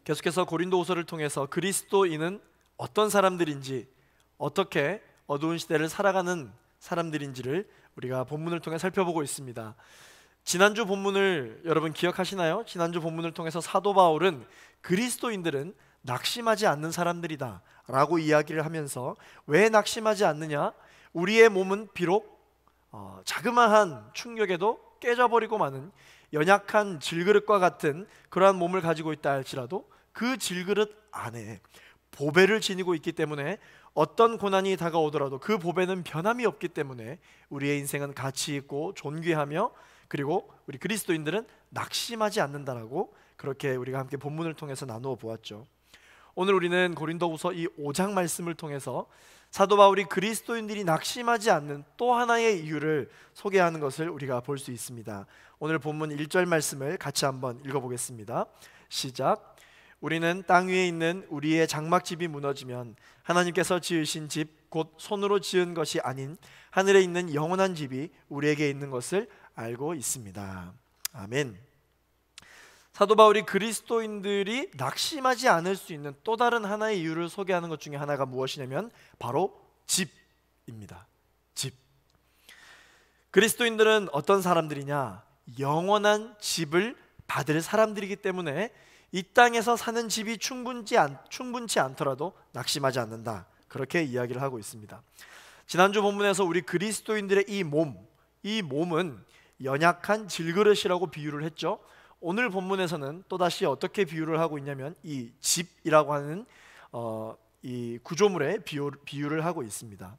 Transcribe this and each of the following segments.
계속해서 고린도후서를 통해서 그리스도인은 어떤 사람들인지, 어떻게 어두운 시대를 살아가는 사람들인지를 우리가 본문을 통해 살펴보고 있습니다. 지난주 본문을 여러분 기억하시나요? 지난주 본문을 통해서 사도 바울은 그리스도인들은 낙심하지 않는 사람들이다 라고 이야기를 하면서, 왜 낙심하지 않느냐? 우리의 몸은 비록 자그마한 충격에도 깨져버리고 마는 연약한 질그릇과 같은 그러한 몸을 가지고 있다 할지라도 그 질그릇 안에 보배를 지니고 있기 때문에 어떤 고난이 다가오더라도 그 보배는 변함이 없기 때문에 우리의 인생은 가치 있고 존귀하며, 그리고 우리 그리스도인들은 낙심하지 않는다라고, 그렇게 우리가 함께 본문을 통해서 나누어 보았죠. 오늘 우리는 고린도후서 이 5장 말씀을 통해서 사도 바울이 그리스도인들이 낙심하지 않는 또 하나의 이유를 소개하는 것을 우리가 볼 수 있습니다. 오늘 본문 1절 말씀을 같이 한번 읽어보겠습니다. 시작. 우리는 땅 위에 있는 우리의 장막집이 무너지면 하나님께서 지으신 집, 곧 손으로 지은 것이 아닌 하늘에 있는 영원한 집이 우리에게 있는 것을 알고 있습니다. 아멘. 사도 바울이 그리스도인들이 낙심하지 않을 수 있는 또 다른 하나의 이유를 소개하는 것 중에 하나가 무엇이냐면 바로 집입니다. 집. 그리스도인들은 어떤 사람들이냐? 영원한 집을 받을 사람들이기 때문에 이 땅에서 사는 집이 충분치 않더라도 낙심하지 않는다, 그렇게 이야기를 하고 있습니다. 지난주 본문에서 우리 그리스도인들의 이 몸은 연약한 질그릇이라고 비유를 했죠. 오늘 본문에서는 또다시 어떻게 비유를 하고 있냐면 이 집이라고 하는 이 구조물에 비유를 하고 있습니다.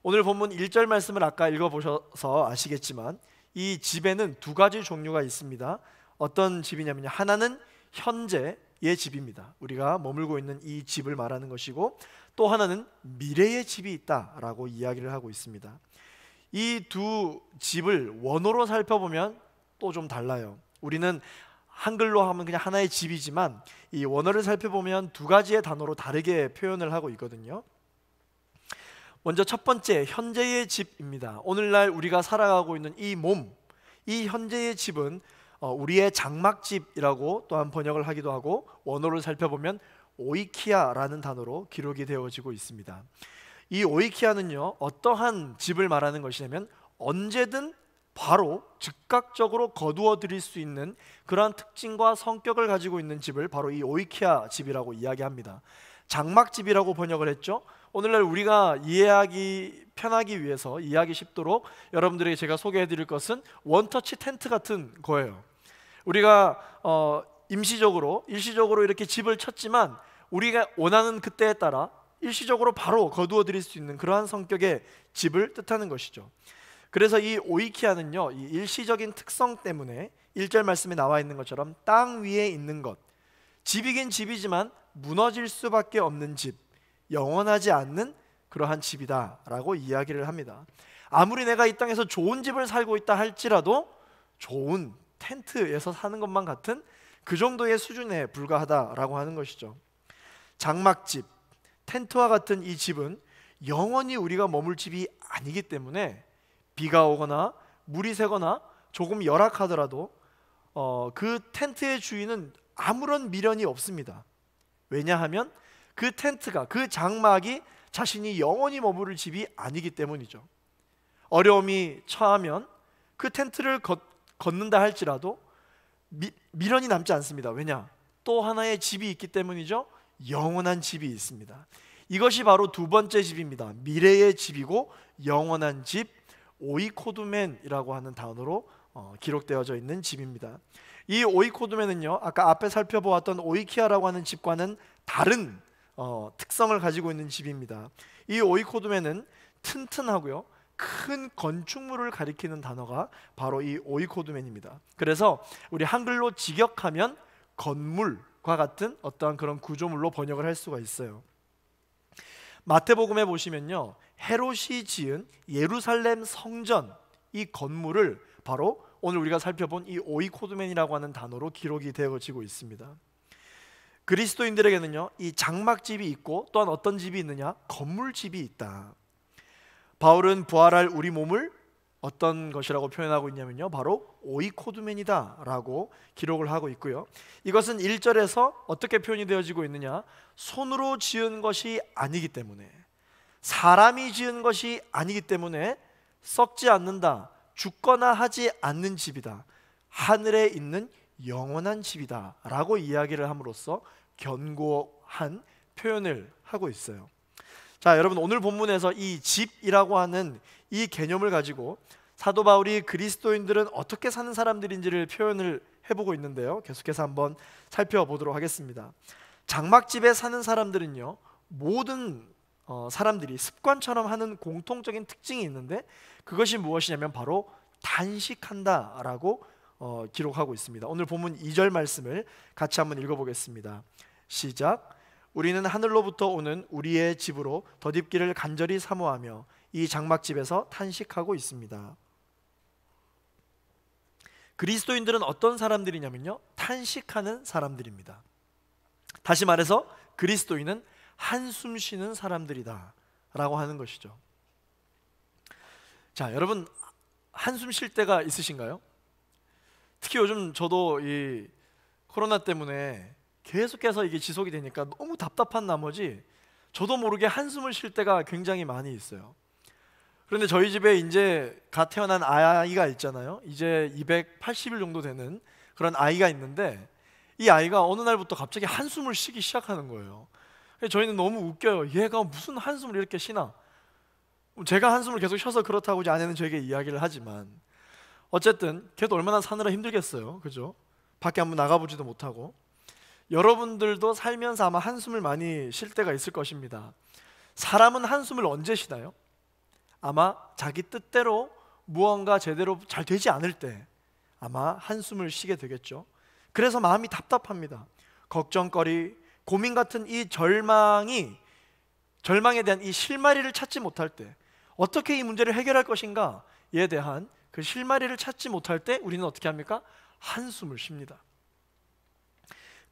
오늘 본문 1절 말씀을 아까 읽어보셔서 아시겠지만 이 집에는 두 가지 종류가 있습니다. 어떤 집이냐면요, 하나는 현재의 집입니다. 우리가 머물고 있는 이 집을 말하는 것이고, 또 하나는 미래의 집이 있다라고 이야기를 하고 있습니다. 이 두 집을 원어로 살펴보면 또 좀 달라요. 우리는 한글로 하면 그냥 하나의 집이지만 이 원어를 살펴보면 두 가지의 단어로 다르게 표현을 하고 있거든요. 먼저 첫 번째, 현재의 집입니다. 오늘날 우리가 살아가고 있는 이 몸, 이 현재의 집은 우리의 장막집이라고 또한 번역을 하기도 하고, 원어를 살펴보면 오이키아라는 단어로 기록이 되어지고 있습니다. 이 오이키아는요, 어떠한 집을 말하는 것이냐면 언제든 바로 즉각적으로 거두어 들일 수 있는 그러한 특징과 성격을 가지고 있는 집을 바로 이 오이키아 집이라고 이야기합니다. 장막집이라고 번역을 했죠. 오늘날 우리가 이해하기 편하기 위해서, 이해하기 쉽도록 여러분들에게 제가 소개해 드릴 것은 원터치 텐트 같은 거예요. 우리가 일시적으로 이렇게 집을 쳤지만 우리가 원하는 그때에 따라 일시적으로 바로 거두어 드릴 수 있는 그러한 성격의 집을 뜻하는 것이죠. 그래서 이 오이키아는요, 이 일시적인 특성 때문에 1절 말씀에 나와 있는 것처럼 땅 위에 있는 것, 집이긴 집이지만 무너질 수밖에 없는 집, 영원하지 않는 그러한 집이다라고 이야기를 합니다. 아무리 내가 이 땅에서 좋은 집을 살고 있다 할지라도 좋은 텐트에서 사는 것만 같은 그 정도의 수준에 불과하다라고 하는 것이죠. 장막집, 텐트와 같은 이 집은 영원히 우리가 머물 집이 아니기 때문에 비가 오거나 물이 새거나 조금 열악하더라도 그 텐트의 주인은 아무런 미련이 없습니다. 왜냐하면 그 텐트가, 그 장막이 자신이 영원히 머무를 집이 아니기 때문이죠. 어려움이 처하면 그 텐트를 걷는다 할지라도 미련이 남지 않습니다. 왜냐? 또 하나의 집이 있기 때문이죠. 영원한 집이 있습니다. 이것이 바로 두 번째 집입니다. 미래의 집이고 영원한 집, 오이코두멘이라고 하는 단어로 기록되어져 있는 집입니다. 이 오이코두멘은요, 아까 앞에 살펴보았던 오이키아라고 하는 집과는 다른 특성을 가지고 있는 집입니다. 이 오이코두멘은 튼튼하고요, 큰 건축물을 가리키는 단어가 바로 이 오이코두멘입니다. 그래서 우리 한글로 직역하면 건물과 같은 어떠한 그런 구조물로 번역을 할 수가 있어요. 마태복음에 보시면요, 헤롯이 지은 예루살렘 성전, 이 건물을 바로 오늘 우리가 살펴본 이 오이코두멘이라고 하는 단어로 기록이 되어지고 있습니다. 그리스도인들에게는요, 이 장막집이 있고 또한 어떤 집이 있느냐? 건물집이 있다. 바울은 부활할 우리 몸을 어떤 것이라고 표현하고 있냐면요, 바로 오이코두멘이다 라고 기록을 하고 있고요. 이것은 1절에서 어떻게 표현이 되어지고 있느냐, 손으로 지은 것이 아니기 때문에, 사람이 지은 것이 아니기 때문에 썩지 않는다, 죽거나 하지 않는 집이다, 하늘에 있는 영원한 집이다 라고 이야기를 함으로써 견고한 표현을 하고 있어요. 자, 여러분, 오늘 본문에서 이 집이라고 하는 이 개념을 가지고 사도 바울이 그리스도인들은 어떻게 사는 사람들인지를 표현을 해보고 있는데요, 계속해서 한번 살펴보도록 하겠습니다. 장막집에 사는 사람들은요, 모든 사람들이 습관처럼 하는 공통적인 특징이 있는데, 그것이 무엇이냐면 바로 단식한다라고 기록하고 있습니다. 오늘 본문 2절 말씀을 같이 한번 읽어보겠습니다. 시작. 우리는 하늘로부터 오는 우리의 집으로 덧입기를 간절히 사모하며 이 장막집에서 탄식하고 있습니다. 그리스도인들은 어떤 사람들이냐면요, 탄식하는 사람들입니다. 다시 말해서 그리스도인은 한숨 쉬는 사람들이다 라고 하는 것이죠. 자, 여러분, 한숨 쉴 때가 있으신가요? 특히 요즘 저도 이 코로나 때문에 계속해서 이게 지속이 되니까 너무 답답한 나머지 저도 모르게 한숨을 쉴 때가 굉장히 많이 있어요. 그런데 저희 집에 이제 갓 태어난 아이가 있잖아요. 이제 280일 정도 되는 그런 아이가 있는데, 이 아이가 어느 날부터 갑자기 한숨을 쉬기 시작하는 거예요. 저희는 너무 웃겨요. 얘가 무슨 한숨을 이렇게 쉬나? 제가 한숨을 계속 쉬어서 그렇다고 아내는 저에게 이야기를 하지만, 어쨌든 걔도 얼마나 사느라 힘들겠어요, 그죠? 밖에 한번 나가보지도 못하고. 여러분들도 살면서 아마 한숨을 많이 쉴 때가 있을 것입니다. 사람은 한숨을 언제 쉬나요? 아마 자기 뜻대로 무언가 제대로 잘 되지 않을 때 아마 한숨을 쉬게 되겠죠. 그래서 마음이 답답합니다. 걱정거리, 고민 같은 이 절망에 대한 이 실마리를 찾지 못할 때, 어떻게 이 문제를 해결할 것인가에 대한 그 실마리를 찾지 못할 때 우리는 어떻게 합니까? 한숨을 쉽니다.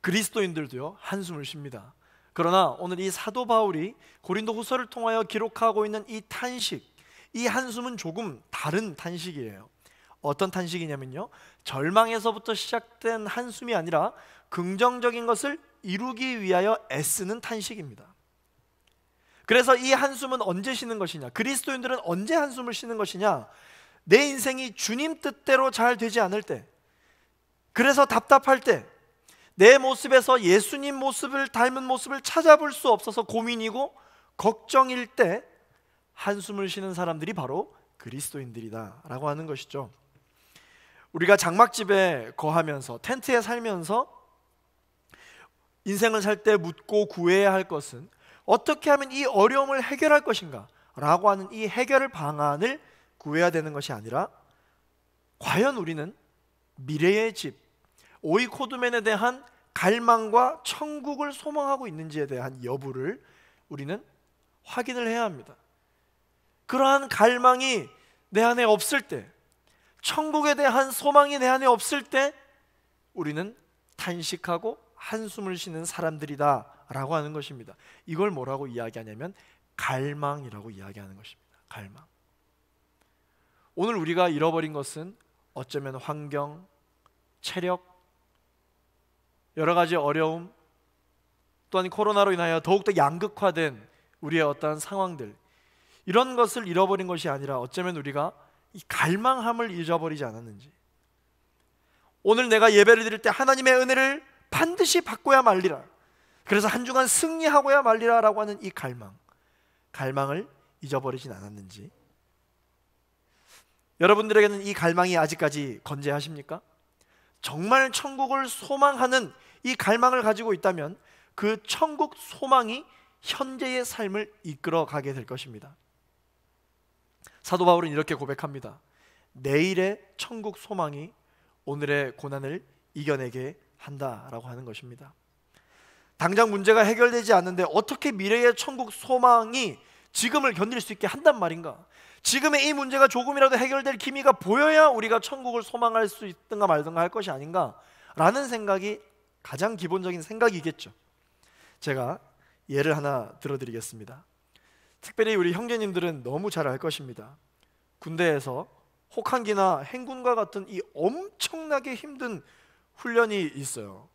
그리스도인들도요, 한숨을 쉽니다. 그러나 오늘 이 사도 바울이 고린도 후서를 통하여 기록하고 있는 이 탄식, 이 한숨은 조금 다른 탄식이에요. 어떤 탄식이냐면요, 절망에서부터 시작된 한숨이 아니라 긍정적인 것을 이루기 위하여 애쓰는 탄식입니다. 그래서 이 한숨은 언제 쉬는 것이냐, 그리스도인들은 언제 한숨을 쉬는 것이냐, 내 인생이 주님 뜻대로 잘 되지 않을 때, 그래서 답답할 때, 내 모습에서 예수님 모습을 닮은 모습을 찾아볼 수 없어서 고민이고 걱정일 때 한숨을 쉬는 사람들이 바로 그리스도인들이다 라고 하는 것이죠. 우리가 장막집에 거하면서, 텐트에 살면서 인생을 살 때 묻고 구해야 할 것은 어떻게 하면 이 어려움을 해결할 것인가 라고 하는 이 해결 방안을 구해야 되는 것이 아니라, 과연 우리는 미래의 집, 오이코두멘에 대한 갈망과 천국을 소망하고 있는지에 대한 여부를 우리는 확인을 해야 합니다. 그러한 갈망이 내 안에 없을 때, 천국에 대한 소망이 내 안에 없을 때 우리는 탄식하고 한숨을 쉬는 사람들이다 라고 하는 것입니다. 이걸 뭐라고 이야기하냐면 갈망이라고 이야기하는 것입니다. 갈망. 오늘 우리가 잃어버린 것은 어쩌면 환경, 체력, 여러 가지 어려움, 또한 코로나로 인하여 더욱더 양극화된 우리의 어떠한 상황들, 이런 것을 잃어버린 것이 아니라 어쩌면 우리가 이 갈망함을 잊어버리지 않았는지, 오늘 내가 예배를 드릴 때 하나님의 은혜를 반드시 받고야 말리라, 그래서 한 주간 승리하고야 말리라 라고 하는 이 갈망을 잊어버리진 않았는지, 여러분들에게는 이 갈망이 아직까지 건재하십니까? 정말 천국을 소망하는 이 갈망을 가지고 있다면 그 천국 소망이 현재의 삶을 이끌어 가게 될 것입니다. 사도 바울은 이렇게 고백합니다. 내일의 천국 소망이 오늘의 고난을 이겨내게 한다라고 하는 것입니다. 당장 문제가 해결되지 않는데 어떻게 미래의 천국 소망이 지금을 견딜 수 있게 한단 말인가? 지금의 이 문제가 조금이라도 해결될 기미가 보여야 우리가 천국을 소망할 수 있든가 말든가 할 것이 아닌가 라는 생각이 가장 기본적인 생각이겠죠. 제가 예를 하나 들어드리겠습니다. 특별히 우리 형제님들은 너무 잘 알 것입니다. 군대에서 혹한기나 행군과 같은 이 엄청나게 힘든 훈련이 있어요.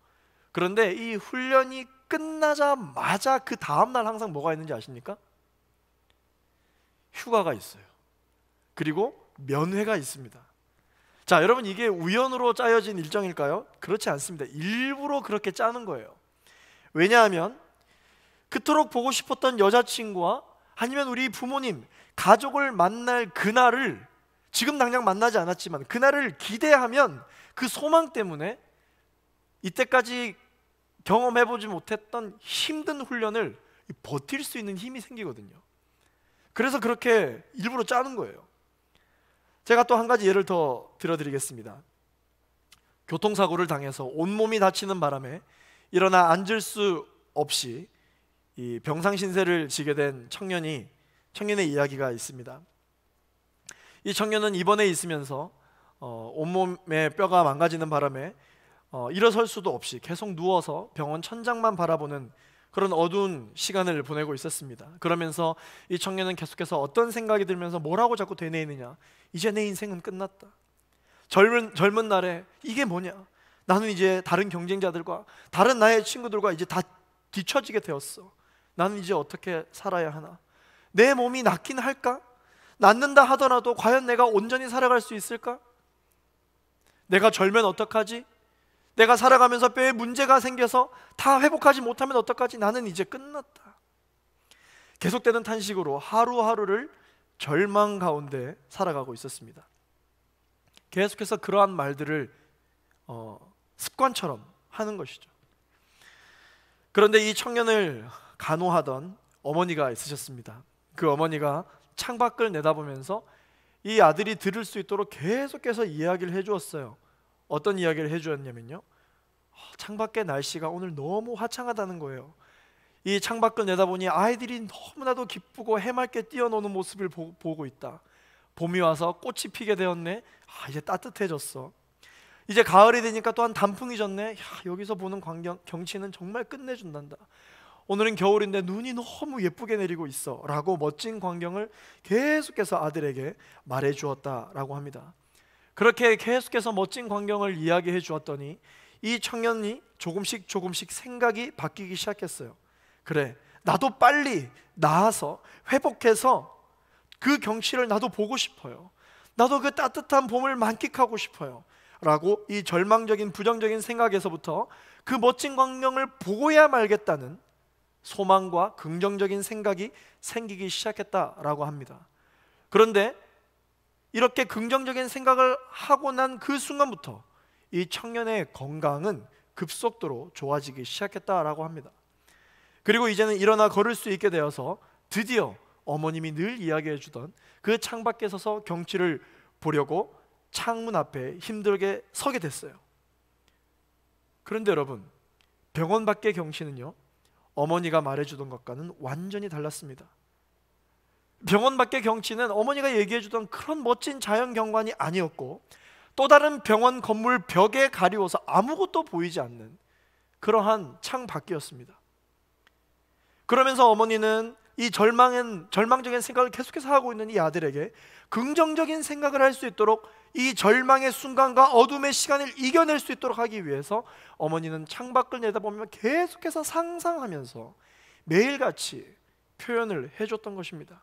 그런데 이 훈련이 끝나자마자 그 다음날 항상 뭐가 있는지 아십니까? 휴가가 있어요. 그리고 면회가 있습니다. 자, 여러분, 이게 우연으로 짜여진 일정일까요? 그렇지 않습니다. 일부러 그렇게 짜는 거예요. 왜냐하면 그토록 보고 싶었던 여자친구와 아니면 우리 부모님, 가족을 만날 그날을 지금 당장 만나지 않았지만 그날을 기대하면 그 소망 때문에 이때까지 경험해보지 못했던 힘든 훈련을 버틸 수 있는 힘이 생기거든요. 그래서 그렇게 일부러 짜는 거예요. 제가 또 한 가지 예를 더 들어드리겠습니다. 교통사고를 당해서 온몸이 다치는 바람에 일어나 앉을 수 없이 이 병상신세를 지게 된 청년의 이야기가 있습니다. 이 청년은 입원해 있으면서 온몸의 뼈가 망가지는 바람에 일어설 수도 없이 계속 누워서 병원 천장만 바라보는 그런 어두운 시간을 보내고 있었습니다. 그러면서 이 청년은 계속해서 어떤 생각이 들면서 뭐라고 자꾸 되뇌이느냐, 이제 내 인생은 끝났다. 젊은 날에 이게 뭐냐, 나는 이제 다른 경쟁자들과 다른 나의 친구들과 이제 다 뒤처지게 되었어. 나는 이제 어떻게 살아야 하나? 내 몸이 낫긴 할까? 낫는다 하더라도 과연 내가 온전히 살아갈 수 있을까? 내가 절면 어떡하지? 내가 살아가면서 뼈에 문제가 생겨서 다 회복하지 못하면 어떡하지? 나는 이제 끝났다. 계속되는 탄식으로 하루하루를 절망 가운데 살아가고 있었습니다. 계속해서 그러한 말들을 습관처럼 하는 것이죠. 그런데 이 청년을 간호하던 어머니가 있으셨습니다. 그 어머니가 창밖을 내다보면서 이 아들이 들을 수 있도록 계속해서 이야기를 해주었어요. 어떤 이야기를 해주었냐면요, 창밖의 날씨가 오늘 너무 화창하다는 거예요. 이 창밖을 내다보니 아이들이 너무나도 기쁘고 해맑게 뛰어노는 모습을 보고 있다. 봄이 와서 꽃이 피게 되었네. 이제 따뜻해졌어. 이제 가을이 되니까 또한 단풍이 졌네. 여기서 보는 경치는 정말 끝내준단다. 오늘은 겨울인데 눈이 너무 예쁘게 내리고 있어 라고 멋진 광경을 계속해서 아들에게 말해 주었다라고 합니다. 그렇게 계속해서 멋진 광경을 이야기해 주었더니 이 청년이 조금씩 생각이 바뀌기 시작했어요. 그래, 나도 빨리 나아서 회복해서 그 경치를 나도 보고 싶어요. 나도 그 따뜻한 봄을 만끽하고 싶어요 라고 이 절망적인 부정적인 생각에서부터 그 멋진 광경을 보고야 말겠다는 소망과 긍정적인 생각이 생기기 시작했다라고 합니다. 그런데 이렇게 긍정적인 생각을 하고 난 그 순간부터 이 청년의 건강은 급속도로 좋아지기 시작했다라고 합니다. 그리고 이제는 일어나 걸을 수 있게 되어서 드디어 어머님이 늘 이야기해 주던 그 창밖에 서서 경치를 보려고 창문 앞에 힘들게 서게 됐어요. 그런데 여러분, 병원 밖의 경치는요, 어머니가 말해주던 것과는 완전히 달랐습니다. 병원 밖의 경치는 어머니가 얘기해주던 그런 멋진 자연 경관이 아니었고, 또 다른 병원 건물 벽에 가리워서 아무것도 보이지 않는 그러한 창 밖이었습니다. 그러면서 어머니는 이 절망적인 생각을 계속해서 하고 있는 이 아들에게 긍정적인 생각을 할 수 있도록, 이 절망의 순간과 어둠의 시간을 이겨낼 수 있도록 하기 위해서 어머니는 창밖을 내다보며 계속해서 상상하면서 매일같이 표현을 해줬던 것입니다.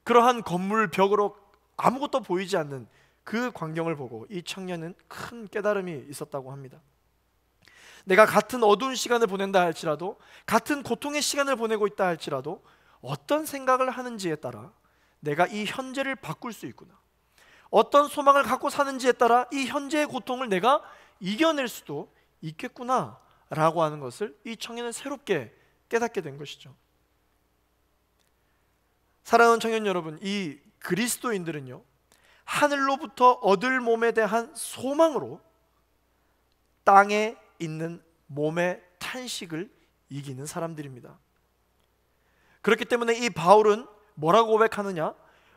그러한 건물 벽으로 아무것도 보이지 않는 그 광경을 보고 이 청년은 큰 깨달음이 있었다고 합니다. 내가 같은 어두운 시간을 보낸다 할지라도, 같은 고통의 시간을 보내고 있다 할지라도 어떤 생각을 하는지에 따라 내가 이 현재를 바꿀 수 있구나, 어떤 소망을 갖고 사는지에 따라 이 현재의 고통을 내가 이겨낼 수도 있겠구나 라고 하는 것을 이 청년은 새롭게 깨닫게 된 것이죠. 사랑하는 청년 여러분, 이 그리스도인들은요, 하늘로부터 얻을 몸에 대한 소망으로 땅에 있는 몸의 탄식을 이기는 사람들입니다. 그렇기 때문에 이 바울은 뭐라고 고백하느냐,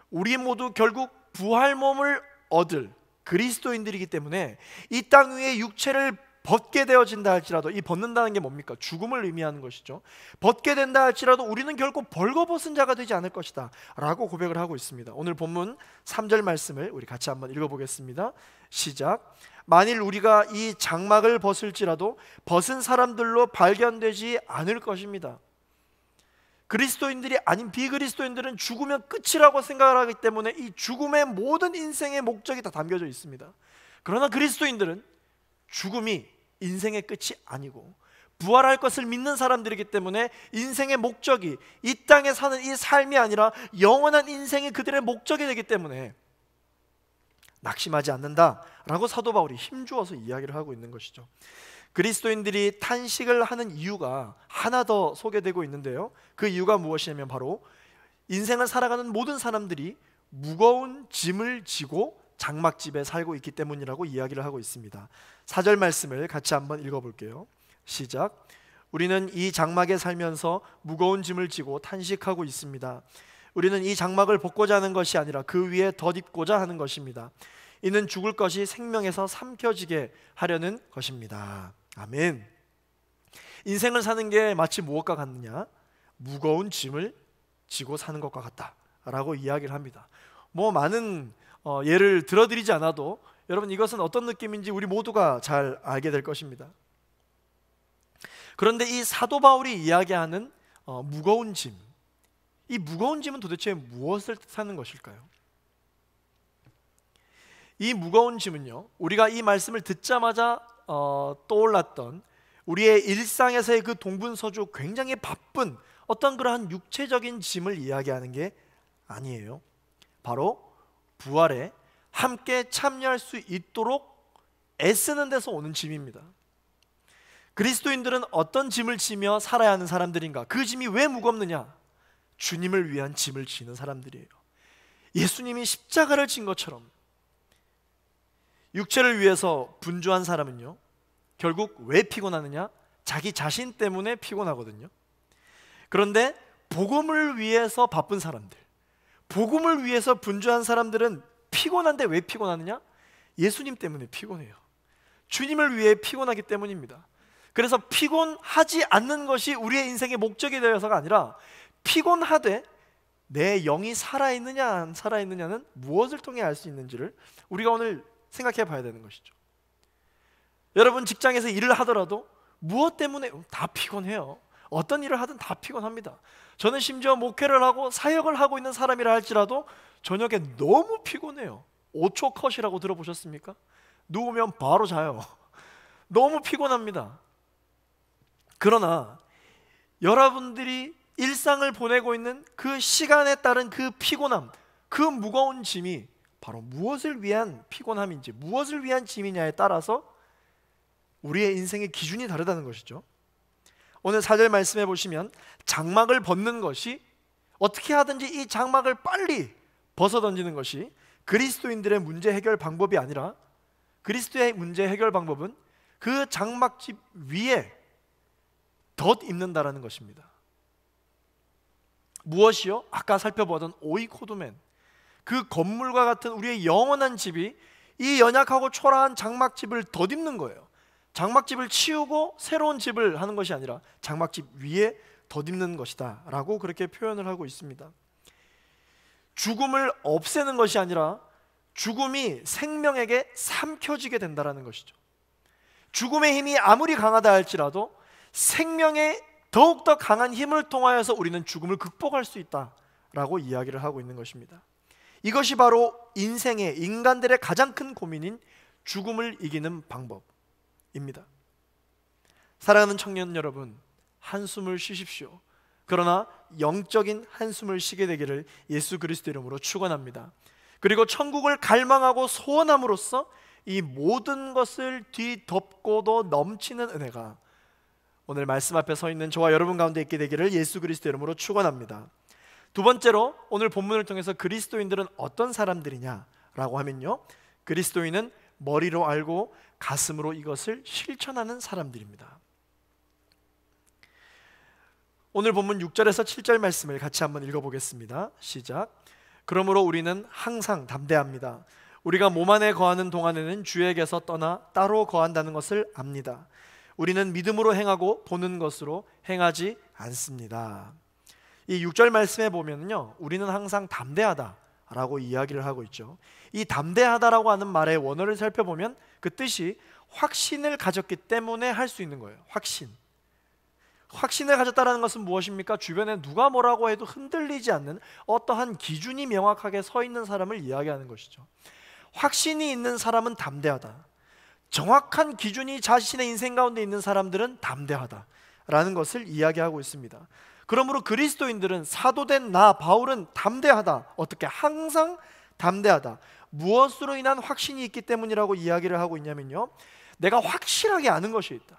우리 모두 결국 부활 몸을 얻을 그리스도인들이기 때문에 이 땅 위에 육체를 벗게 되어진다 할지라도, 이 벗는다는 게 뭡니까? 죽음을 의미하는 것이죠. 벗게 된다 할지라도 우리는 결코 벌거벗은 자가 되지 않을 것이다 라고 고백을 하고 있습니다. 오늘 본문 3절 말씀을 우리 같이 한번 읽어보겠습니다. 시작. 만일 우리가 이 장막을 벗을지라도 벗은 사람들로 발견되지 않을 것입니다. 그리스도인들이 아닌 비그리스도인들은 죽으면 끝이라고 생각을 하기 때문에 이 죽음의 모든 인생의 목적이 다 담겨져 있습니다. 그러나 그리스도인들은 죽음이 인생의 끝이 아니고 부활할 것을 믿는 사람들이기 때문에 인생의 목적이 이 땅에 사는 이 삶이 아니라 영원한 인생이 그들의 목적이 되기 때문에 낙심하지 않는다라고 사도 바울이 힘주어서 이야기를 하고 있는 것이죠. 그리스도인들이 탄식을 하는 이유가 하나 더 소개되고 있는데요, 그 이유가 무엇이냐면 바로 인생을 살아가는 모든 사람들이 무거운 짐을 지고 장막집에 살고 있기 때문이라고 이야기를 하고 있습니다. 4절 말씀을 같이 한번 읽어볼게요. 시작. 우리는 이 장막에 살면서 무거운 짐을 지고 탄식하고 있습니다. 우리는 이 장막을 벗고자 하는 것이 아니라 그 위에 덧입고자 하는 것입니다. 이는 죽을 것이 생명에서 삼켜지게 하려는 것입니다. 아멘. 인생을 사는 게 마치 무엇과 같느냐? 무거운 짐을 지고 사는 것과 같다라고 이야기를 합니다. 많은 예를 들어드리지 않아도 여러분 이것은 어떤 느낌인지 우리 모두가 잘 알게 될 것입니다. 그런데 이 사도 바울이 이야기하는 무거운 짐, 이 무거운 짐은 도대체 무엇을 뜻하는 것일까요? 이 무거운 짐은요, 우리가 이 말씀을 듣자마자 떠올랐던 우리의 일상에서의 그 동분서주 굉장히 바쁜 어떤 그러한 육체적인 짐을 이야기하는 게 아니에요. 바로 부활에 함께 참여할 수 있도록 애쓰는 데서 오는 짐입니다. 그리스도인들은 어떤 짐을 지며 살아야 하는 사람들인가? 그 짐이 왜 무겁느냐? 주님을 위한 짐을 지는 사람들이에요. 예수님이 십자가를 진 것처럼 육체를 위해서 분주한 사람은요, 결국 왜 피곤하느냐? 자기 자신 때문에 피곤하거든요. 그런데 복음을 위해서 바쁜 사람들, 복음을 위해서 분주한 사람들은 피곤한데 왜 피곤하느냐? 예수님 때문에 피곤해요. 주님을 위해 피곤하기 때문입니다. 그래서 피곤하지 않는 것이 우리의 인생의 목적이 되어서가 아니라 피곤하되 내 영이 살아있느냐 안 살아있느냐는 무엇을 통해 알 수 있는지를 우리가 오늘 생각해 봐야 되는 것이죠. 여러분 직장에서 일을 하더라도 무엇 때문에 다 피곤해요. 어떤 일을 하든 다 피곤합니다. 저는 심지어 목회를 하고 사역을 하고 있는 사람이라 할지라도 저녁에 너무 피곤해요. 5초 컷이라고 들어보셨습니까? 누우면 바로 자요. 너무 피곤합니다. 그러나 여러분들이 일상을 보내고 있는 그 시간에 따른 그 피곤함, 그 무거운 짐이 바로 무엇을 위한 피곤함인지, 무엇을 위한 짐이냐에 따라서 우리의 인생의 기준이 다르다는 것이죠. 오늘 4절 말씀해 보시면 장막을 벗는 것이, 어떻게 하든지 이 장막을 빨리 벗어던지는 것이 그리스도인들의 문제 해결 방법이 아니라, 그리스도의 문제 해결 방법은 그 장막집 위에 덧 입는다라는 것입니다. 무엇이요? 아까 살펴보던 오이코도멘, 그 건물과 같은 우리의 영원한 집이 이 연약하고 초라한 장막집을 덧입는 거예요. 장막집을 치우고 새로운 집을 하는 것이 아니라 장막집 위에 덧입는 것이다 라고 그렇게 표현을 하고 있습니다. 죽음을 없애는 것이 아니라 죽음이 생명에게 삼켜지게 된다는 것이죠. 죽음의 힘이 아무리 강하다 할지라도 생명의 더욱더 강한 힘을 통하여서 우리는 죽음을 극복할 수 있다라고 이야기를 하고 있는 것입니다. 이것이 바로 인생의, 인간들의 가장 큰 고민인 죽음을 이기는 방법입니다. 사랑하는 청년 여러분, 한숨을 쉬십시오. 그러나 영적인 한숨을 쉬게 되기를 예수 그리스도 이름으로 축원합니다. 그리고 천국을 갈망하고 소원함으로써 이 모든 것을 뒤덮고도 넘치는 은혜가 오늘 말씀 앞에 서 있는 저와 여러분 가운데 있게 되기를 예수 그리스도 이름으로 축원합니다. 두 번째로 오늘 본문을 통해서 그리스도인들은 어떤 사람들이냐라고 하면요, 그리스도인은 머리로 알고 가슴으로 이것을 실천하는 사람들입니다. 오늘 본문 6절에서 7절 말씀을 같이 한번 읽어보겠습니다. 시작. 그러므로 우리는 항상 담대합니다. 우리가 몸 안에 거하는 동안에는 주에게서 떠나 따로 거한다는 것을 압니다. 우리는 믿음으로 행하고 보는 것으로 행하지 않습니다. 이 6절 말씀에 보면요, 우리는 항상 담대하다라고 이야기를 하고 있죠. 이 담대하다라고 하는 말의 원어를 살펴보면 그 뜻이 확신을 가졌기 때문에 할 수 있는 거예요. 확신을 가졌다는 것은 무엇입니까? 주변에 누가 뭐라고 해도 흔들리지 않는 어떠한 기준이 명확하게 서 있는 사람을 이야기하는 것이죠. 확신이 있는 사람은 담대하다. 정확한 기준이 자신의 인생 가운데 있는 사람들은 담대하다라는 것을 이야기하고 있습니다. 그러므로 그리스도인들은, 사도된 나 바울은 담대하다. 어떻게? 항상 담대하다. 무엇으로 인한 확신이 있기 때문이라고 이야기를 하고 있냐면요, 내가 확실하게 아는 것이 있다.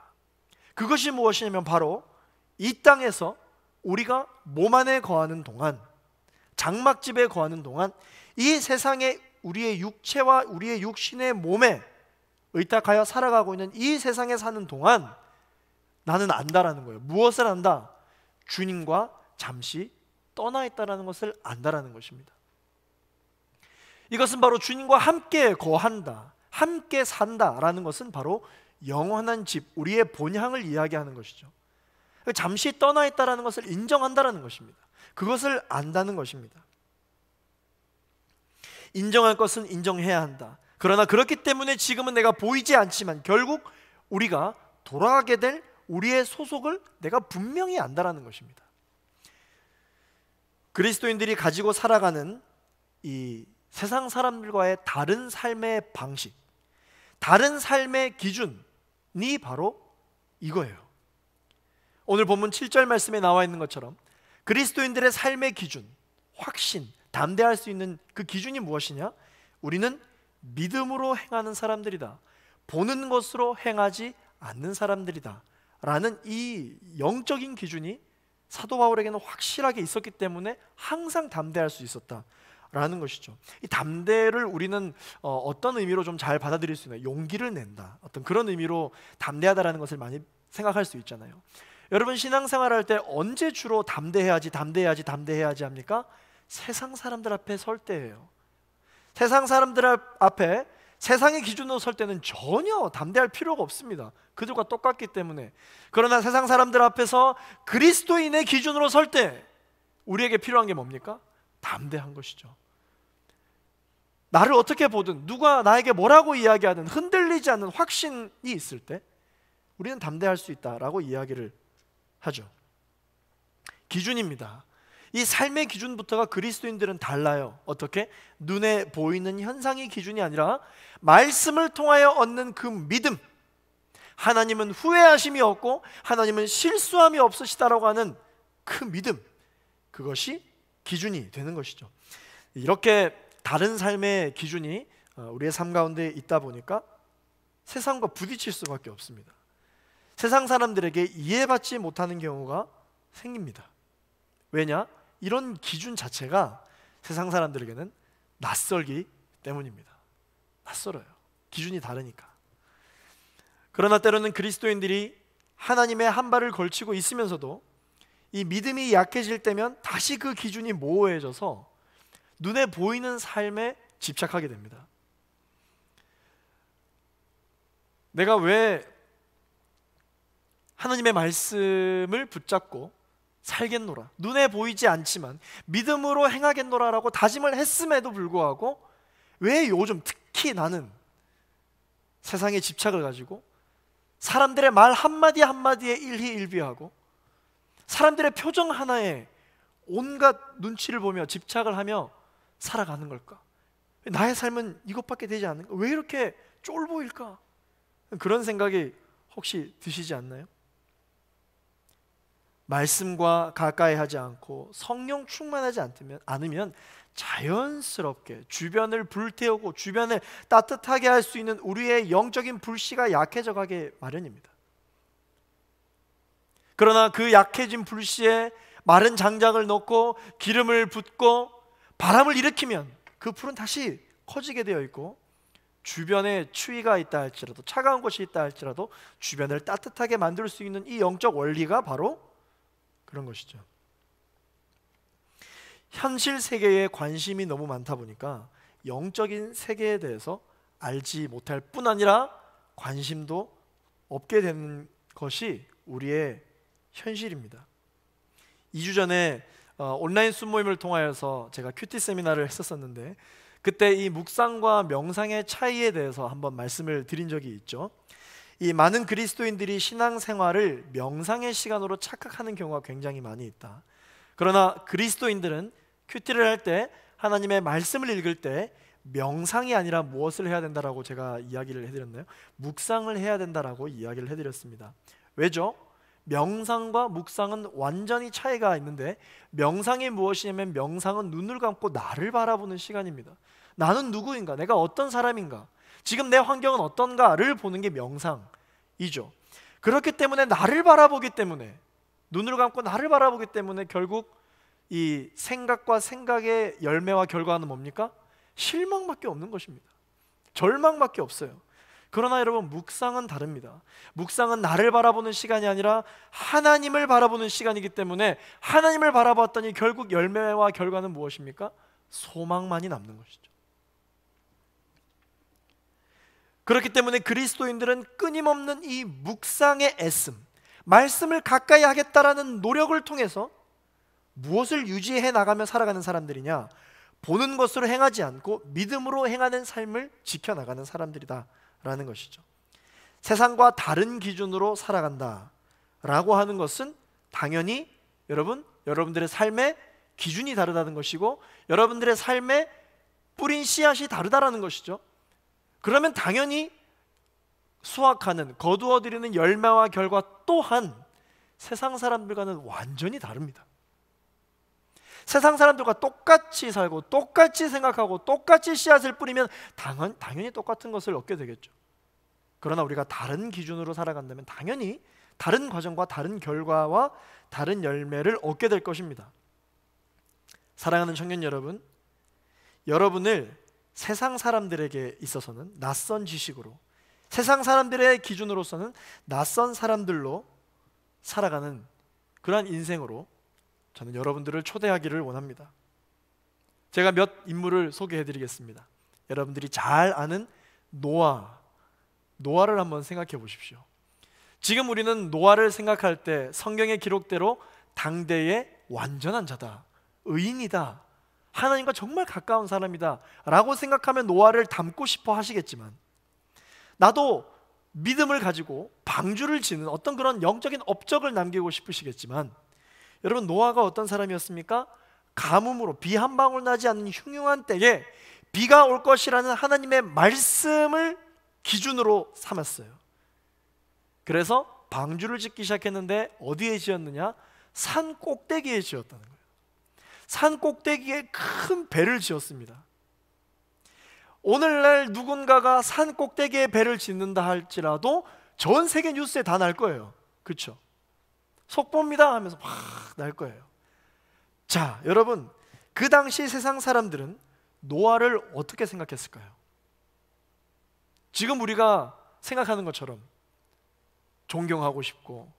그것이 무엇이냐면 바로 이 땅에서 우리가 몸 안에 거하는 동안, 장막집에 거하는 동안, 이 세상에 우리의 육체와 우리의 육신의 몸에 의탁하여 살아가고 있는 이 세상에 사는 동안 나는 안다라는 거예요. 무엇을 안다? 주님과 잠시 떠나 있다라는 것을 안다라는 것입니다. 이것은 바로 주님과 함께 거한다, 함께 산다라는 것은 바로 영원한 집, 우리의 본향을 이야기하는 것이죠. 잠시 떠나 있다라는 것을 인정한다라는 것입니다. 그것을 안다는 것입니다. 인정할 것은 인정해야 한다. 그러나 그렇기 때문에 지금은 내가 보이지 않지만 결국 우리가 돌아가게 될 우리의 소속을 내가 분명히 안다라는 것입니다. 그리스도인들이 가지고 살아가는 이 세상 사람들과의 다른 삶의 방식, 다른 삶의 기준이 바로 이거예요. 오늘 본문 7절 말씀에 나와 있는 것처럼 그리스도인들의 삶의 기준, 확신, 담대할 수 있는 그 기준이 무엇이냐? 우리는 믿음으로 행하는 사람들이다. 보는 것으로 행하지 않는 사람들이다 라는 이 영적인 기준이 사도 바울에게는 확실하게 있었기 때문에 항상 담대할 수 있었다 라는 것이죠. 이 담대를 우리는 어떤 의미로 좀 잘 받아들일 수 있나요? 용기를 낸다, 어떤 그런 의미로 담대하다라는 것을 많이 생각할 수 있잖아요. 여러분, 신앙생활 할 때 언제 주로 담대해야지 합니까? 세상 사람들 앞에 설 때예요. 세상 사람들 앞에 세상의 기준으로 설 때는 전혀 담대할 필요가 없습니다. 그들과 똑같기 때문에. 그러나 세상 사람들 앞에서 그리스도인의 기준으로 설 때 우리에게 필요한 게 뭡니까? 담대한 것이죠. 나를 어떻게 보든, 누가 나에게 뭐라고 이야기하든 흔들리지 않는 확신이 있을 때 우리는 담대할 수 있다라고 이야기를 하죠. 기준입니다. 이 삶의 기준부터가 그리스도인들은 달라요. 어떻게? 눈에 보이는 현상의 기준이 아니라 말씀을 통하여 얻는 그 믿음, 하나님은 후회하심이 없고 하나님은 실수함이 없으시다라고 하는 그 믿음, 그것이 기준이 되는 것이죠. 이렇게 다른 삶의 기준이 우리의 삶 가운데 있다 보니까 세상과 부딪힐 수밖에 없습니다. 세상 사람들에게 이해받지 못하는 경우가 생깁니다. 왜냐? 이런 기준 자체가 세상 사람들에게는 낯설기 때문입니다. 낯설어요. 기준이 다르니까. 그러나 때로는 그리스도인들이 하나님의 한 발을 걸치고 있으면서도 이 믿음이 약해질 때면 다시 그 기준이 모호해져서 눈에 보이는 삶에 집착하게 됩니다. 내가 왜 하나님의 말씀을 붙잡고 살겠노라, 눈에 보이지 않지만 믿음으로 행하겠노라라고 다짐을 했음에도 불구하고 왜 요즘 특히 나는 세상에 집착을 가지고 사람들의 말 한마디 한마디에 일희일비하고 사람들의 표정 하나에 온갖 눈치를 보며 집착을 하며 살아가는 걸까? 나의 삶은 이것밖에 되지 않는가? 왜 이렇게 쫄보일까? 그런 생각이 혹시 드시지 않나요? 말씀과 가까이 하지 않고 성령 충만하지 않으면 자연스럽게 주변을 불태우고 주변을 따뜻하게 할 수 있는 우리의 영적인 불씨가 약해져 가게 마련입니다. 그러나 그 약해진 불씨에 마른 장작을 넣고 기름을 붓고 바람을 일으키면 그 불은 다시 커지게 되어 있고, 주변에 추위가 있다 할지라도, 차가운 것이 있다 할지라도 주변을 따뜻하게 만들 수 있는 이 영적 원리가 바로 그런 것이죠. 현실 세계에 관심이 너무 많다 보니까 영적인 세계에 대해서 알지 못할 뿐 아니라 관심도 없게 되는 것이 우리의 현실입니다. 2주 전에 온라인 순모임을 통하여서 제가 큐티 세미나를 했었는데, 그때 이 묵상과 명상의 차이에 대해서 한번 말씀을 드린 적이 있죠. 이 많은 그리스도인들이 신앙생활을 명상의 시간으로 착각하는 경우가 굉장히 많이 있다. 그러나 그리스도인들은 큐티를 할 때, 하나님의 말씀을 읽을 때 명상이 아니라 무엇을 해야 된다라고 제가 이야기를 해드렸나요? 묵상을 해야 된다라고 이야기를 해드렸습니다. 왜죠? 명상과 묵상은 완전히 차이가 있는데, 명상이 무엇이냐면 명상은 눈을 감고 나를 바라보는 시간입니다. 나는 누구인가? 내가 어떤 사람인가? 지금 내 환경은 어떤가를 보는 게 명상이죠. 그렇기 때문에 나를 바라보기 때문에, 눈을 감고 나를 바라보기 때문에 결국 이 생각과 생각의 열매와 결과는 뭡니까? 실망밖에 없는 것입니다. 절망밖에 없어요. 그러나 여러분, 묵상은 다릅니다. 묵상은 나를 바라보는 시간이 아니라 하나님을 바라보는 시간이기 때문에, 하나님을 바라봤더니 결국 열매와 결과는 무엇입니까? 소망만이 남는 것이죠. 그렇기 때문에 그리스도인들은 끊임없는 이 묵상의 애씀, 말씀을 가까이 하겠다라는 노력을 통해서 무엇을 유지해 나가며 살아가는 사람들이냐? 보는 것으로 행하지 않고 믿음으로 행하는 삶을 지켜나가는 사람들이다 라는 것이죠. 세상과 다른 기준으로 살아간다라고 하는 것은 당연히 여러분들의 삶의 기준이 다르다는 것이고, 여러분들의 삶에 뿌린 씨앗이 다르다라는 것이죠. 그러면 당연히 수확하는, 거두어들이는 열매와 결과 또한 세상 사람들과는 완전히 다릅니다. 세상 사람들과 똑같이 살고 똑같이 생각하고 똑같이 씨앗을 뿌리면 당연히 똑같은 것을 얻게 되겠죠. 그러나 우리가 다른 기준으로 살아간다면 당연히 다른 과정과 다른 결과와 다른 열매를 얻게 될 것입니다. 사랑하는 청년 여러분, 여러분을 세상 사람들에게 있어서는 낯선 지식으로, 세상 사람들의 기준으로서는 낯선 사람들로 살아가는 그러한 인생으로 저는 여러분들을 초대하기를 원합니다. 제가 몇 인물을 소개해드리겠습니다. 여러분들이 잘 아는 노아를 한번 생각해 보십시오. 지금 우리는 노아를 생각할 때 성경의 기록대로 당대의 완전한 자다, 의인이다, 하나님과 정말 가까운 사람이다 라고 생각하면 노아를 닮고 싶어 하시겠지만, 나도 믿음을 가지고 방주를 지는 어떤 그런 영적인 업적을 남기고 싶으시겠지만, 여러분, 노아가 어떤 사람이었습니까? 가뭄으로 비 한 방울 나지 않는 흉흉한 때에 비가 올 것이라는 하나님의 말씀을 기준으로 삼았어요. 그래서 방주를 짓기 시작했는데 어디에 지었느냐? 산 꼭대기에 지었다는 거예요. 산 꼭대기에 큰 배를 지었습니다. 오늘날 누군가가 산 꼭대기에 배를 짓는다 할지라도 전 세계 뉴스에 다 날 거예요. 그렇죠? 속보입니다 하면서 막 날 거예요. 자, 여러분, 그 당시 세상 사람들은 노아를 어떻게 생각했을까요? 지금 우리가 생각하는 것처럼 존경하고 싶고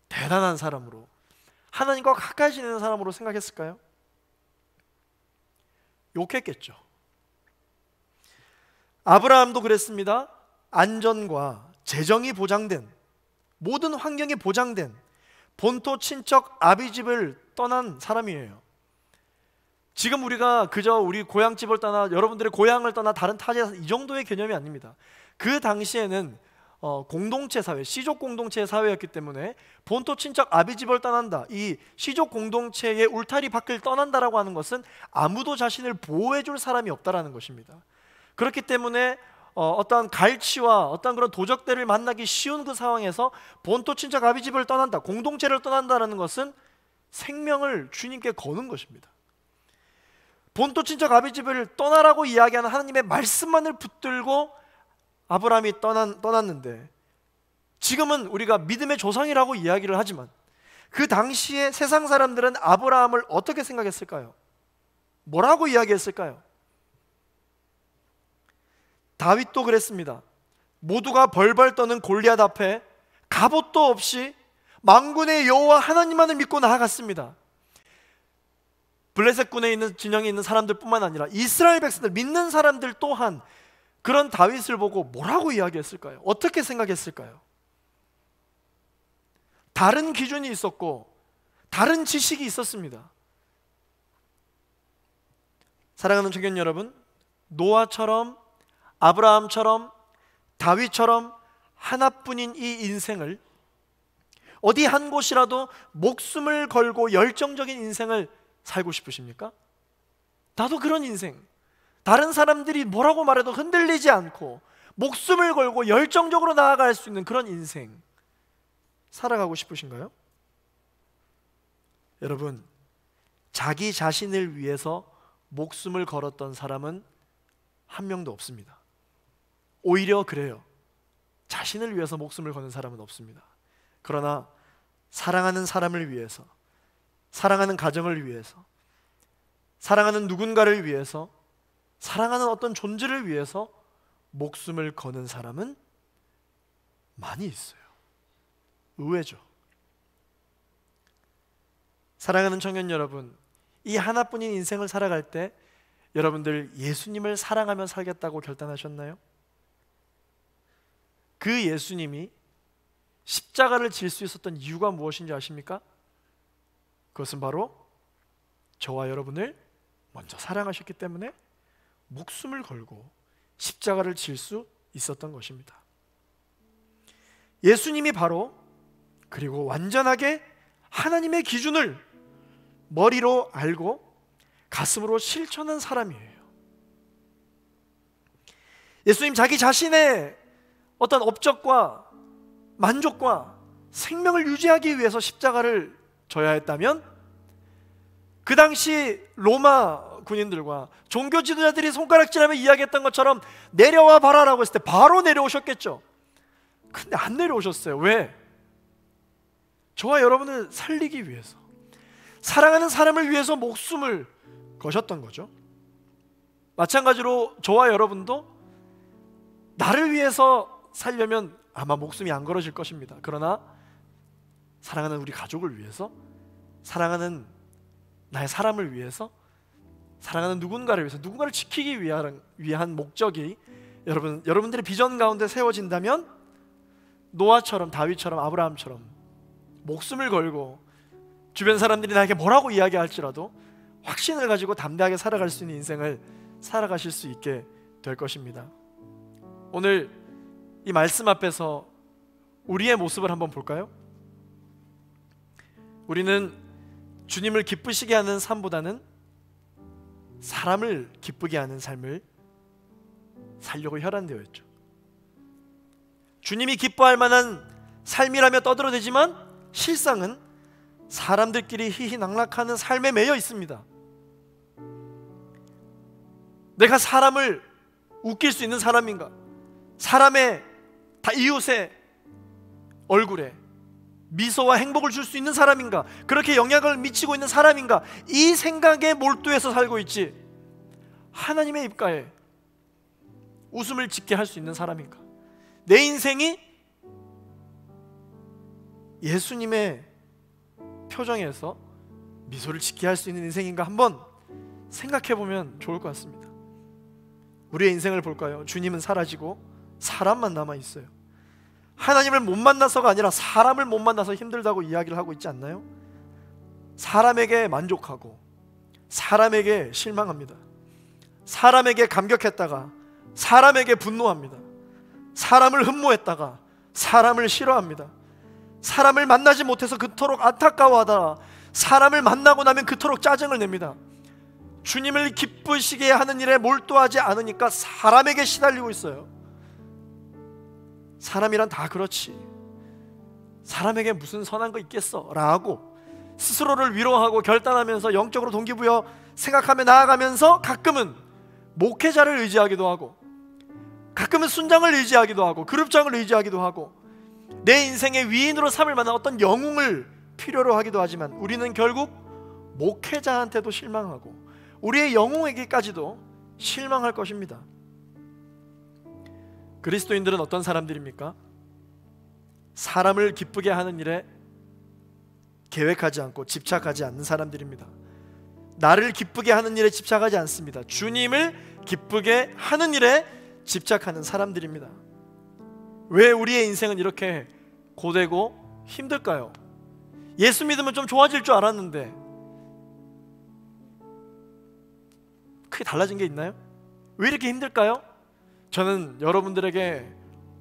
대단한 사람으로, 하나님과 가까이 지내는 사람으로 생각했을까요? 욕했겠죠. 아브라함도 그랬습니다. 안전과 재정이 보장된, 모든 환경이 보장된 본토 친척 아비집을 떠난 사람이에요. 지금 우리가 그저 우리 고향집을 떠나, 여러분들의 고향을 떠나 다른 타지에서, 이 정도의 개념이 아닙니다. 그 당시에는 공동체 사회, 시족 공동체의 사회였기 때문에 본토 친척 아비집을 떠난다, 이 시족 공동체의 울타리 밖을 떠난다라고 하는 것은 아무도 자신을 보호해 줄 사람이 없다라는 것입니다. 그렇기 때문에 어떠한 갈취와 어떠한 그런 도적들을 만나기 쉬운 그 상황에서 본토 친척 아비집을 떠난다, 공동체를 떠난다라는 것은 생명을 주님께 거는 것입니다. 본토 친척 아비집을 떠나라고 이야기하는 하나님의 말씀만을 붙들고 아브라함이 떠났는데, 지금은 우리가 믿음의 조상이라고 이야기를 하지만 그 당시에 세상 사람들은 아브라함을 어떻게 생각했을까요? 뭐라고 이야기했을까요? 다윗도 그랬습니다. 모두가 벌벌 떠는 골리앗 앞에 갑옷도 없이 만군의 여호와 하나님만을 믿고 나아갔습니다. 블레셋군에 있는 진영에 있는 사람들뿐만 아니라 이스라엘 백성들, 믿는 사람들 또한 그런 다윗을 보고 뭐라고 이야기했을까요? 어떻게 생각했을까요? 다른 기준이 있었고 다른 지식이 있었습니다. 사랑하는 청년 여러분, 노아처럼 아브라함처럼 다윗처럼 하나뿐인 이 인생을, 어디 한 곳이라도 목숨을 걸고 열정적인 인생을 살고 싶으십니까? 나도 그런 인생, 다른 사람들이 뭐라고 말해도 흔들리지 않고 목숨을 걸고 열정적으로 나아갈 수 있는 그런 인생 살아가고 싶으신가요? 여러분, 자기 자신을 위해서 목숨을 걸었던 사람은 한 명도 없습니다. 오히려 그래요. 자신을 위해서 목숨을 거는 사람은 없습니다. 그러나 사랑하는 사람을 위해서, 사랑하는 가정을 위해서, 사랑하는 누군가를 위해서, 사랑하는 어떤 존재를 위해서 목숨을 거는 사람은 많이 있어요. 의외죠. 사랑하는 청년 여러분, 이 하나뿐인 인생을 살아갈 때 여러분들 예수님을 사랑하며 살겠다고 결단하셨나요? 그 예수님이 십자가를 질 수 있었던 이유가 무엇인지 아십니까? 그것은 바로 저와 여러분을 먼저 사랑하셨기 때문에 목숨을 걸고 십자가를 질 수 있었던 것입니다. 예수님이 바로, 그리고 완전하게 하나님의 기준을 머리로 알고 가슴으로 실천한 사람이에요. 예수님 자기 자신의 어떤 업적과 만족과 생명을 유지하기 위해서 십자가를 져야 했다면, 그 당시 로마 군인들과 종교 지도자들이 손가락질하며 이야기했던 것처럼 내려와 봐라라고 했을 때 바로 내려오셨겠죠. 근데 안 내려오셨어요. 왜? 저와 여러분을 살리기 위해서, 사랑하는 사람을 위해서 목숨을 거셨던 거죠. 마찬가지로 저와 여러분도 나를 위해서 살려면 아마 목숨이 안 걸어질 것입니다. 그러나 사랑하는 우리 가족을 위해서, 사랑하는 나의 사람을 위해서, 사랑하는 누군가를 위해서, 누군가를 지키기 위한 목적이 여러분들의 비전 가운데 세워진다면, 노아처럼 다윗처럼 아브라함처럼 목숨을 걸고 주변 사람들이 나에게 뭐라고 이야기할지라도 확신을 가지고 담대하게 살아갈 수 있는 인생을 살아가실 수 있게 될 것입니다. 오늘 이 말씀 앞에서 우리의 모습을 한번 볼까요? 우리는 주님을 기쁘시게 하는 삶보다는 사람을 기쁘게 하는 삶을 살려고 혈안되어 있죠. 주님이 기뻐할 만한 삶이라며 떠들어대지만 실상은 사람들끼리 희희낙락하는 삶에 매여 있습니다. 내가 사람을 웃길 수 있는 사람인가? 사람의 이웃의 얼굴에 미소와 행복을 줄 수 있는 사람인가? 그렇게 영향을 미치고 있는 사람인가? 이 생각에 몰두해서 살고 있지, 하나님의 입가에 웃음을 짓게 할 수 있는 사람인가? 내 인생이 예수님의 표정에서 미소를 짓게 할 수 있는 인생인가 한번 생각해 보면 좋을 것 같습니다. 우리의 인생을 볼까요? 주님은 사라지고 사람만 남아 있어요. 하나님을 못 만나서가 아니라 사람을 못 만나서 힘들다고 이야기를 하고 있지 않나요? 사람에게 만족하고 사람에게 실망합니다. 사람에게 감격했다가 사람에게 분노합니다. 사람을 흠모했다가 사람을 싫어합니다. 사람을 만나지 못해서 그토록 안타까워하다가 사람을 만나고 나면 그토록 짜증을 냅니다. 주님을 기쁘시게 하는 일에 몰두하지 않으니까 사람에게 시달리고 있어요. 사람이란 다 그렇지, 사람에게 무슨 선한 거 있겠어 라고 스스로를 위로하고 결단하면서 영적으로 동기부여 생각하며 나아가면서 가끔은 목회자를 의지하기도 하고, 가끔은 순장을 의지하기도 하고, 그룹장을 의지하기도 하고, 내 인생의 위인으로 삼을 만한 어떤 영웅을 필요로 하기도 하지만 우리는 결국 목회자한테도 실망하고 우리의 영웅에게까지도 실망할 것입니다. 그리스도인들은 어떤 사람들입니까? 사람을 기쁘게 하는 일에 계획하지 않고 집착하지 않는 사람들입니다. 나를 기쁘게 하는 일에 집착하지 않습니다. 주님을 기쁘게 하는 일에 집착하는 사람들입니다. 왜 우리의 인생은 이렇게 고되고 힘들까요? 예수 믿으면 좀 좋아질 줄 알았는데 크게 달라진 게 있나요? 왜 이렇게 힘들까요? 저는 여러분들에게